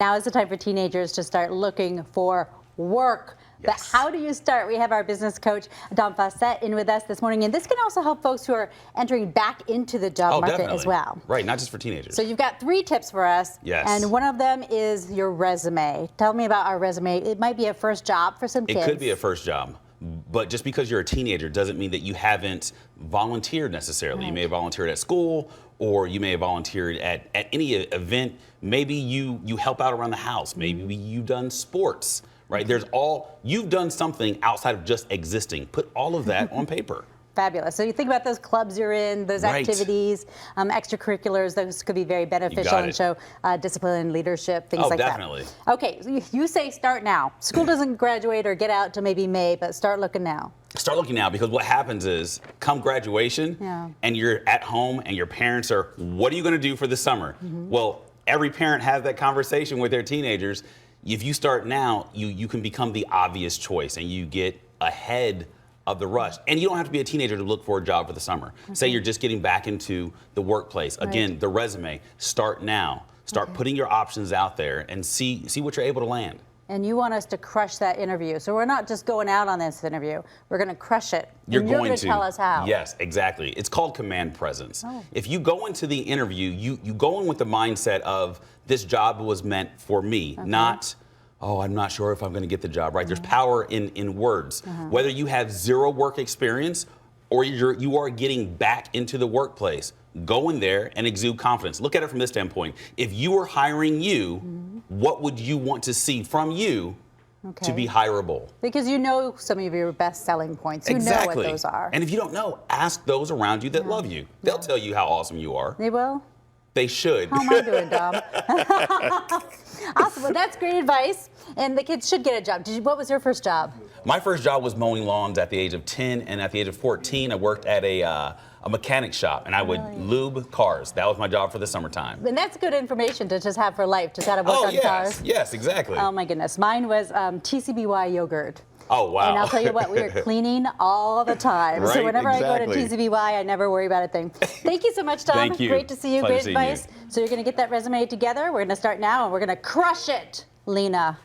Now is the time for teenagers to start looking for work. Yes. But how do you start? We have our business coach, Dom Faussette, in with us this morning. And this can also help folks who are entering back into the job market definitely. as well. Right, not just for teenagers. So you've got 3 tips for us. Yes. And one of them is your resume. Tell me about our resume. It might be a first job for some kids. It could be a first job. But just because you're a teenager doesn't mean that you haven't volunteered necessarily. Right. You may have volunteered at school, or you may have volunteered at any event. Maybe you help out around the house. Maybe you've done sports, right? You've done something outside of just existing. Put all of that on paper. Fabulous. So you think about those clubs you're in, those Right. activities, extracurriculars, those could be very beneficial and show discipline, leadership, things like definitely. that. Okay, so you say start now. School doesn't graduate or get out till maybe May, but start looking now. Start looking now, because what happens is come graduation and you're at home and your parents are, what are you going to do for the summer? Well, every parent has that conversation with their teenagers. If you start now, you can become the obvious choice and you get ahead of the rush. And you don't have to be a teenager to look for a job for the summer. Say you're just getting back into the workplace. Again, the resume, start now. Start putting your options out there and see what you're able to land. And you want us to crush that interview. So we're not just going out on this interview. We're going to crush it. You're and going you're going to tell us how. Yes, exactly. It's called command presence. If you go into the interview, you go in with the mindset of this job was meant for me, not, oh, I'm not sure if I'm going to get the job, right? There's power in words. Whether you have 0 work experience or you are getting back into the workplace, go in there and exude confidence. Look at it from this standpoint. If you were hiring you, what would you want to see from you to be hireable? Because you know some of your best selling points. You know what those are. And if you don't know, ask those around you that love you. They'll tell you how awesome you are. They will? They should. How am I doing, Dom? Awesome. Well, that's great advice. And the kids should get a job. What was your first job? My first job was mowing lawns at the age of 10, and at the age of 14, I worked at a mechanic shop, and I would lube cars. That was my job for the summertime. And that's good information to just have for life, just how to work on cars. Yes, exactly. Oh my goodness. Mine was TCBY yogurt. Oh, wow. And I'll tell you what, we were cleaning all the time. Right, so whenever I go to exactly. TCBY, I never worry about a thing. Thank you so much, Dom. Thank you. Great to see you. Pleasure Great seeing advice. you. So you're going to get that resume together. We're going to start now, and we're going to crush it, Lena.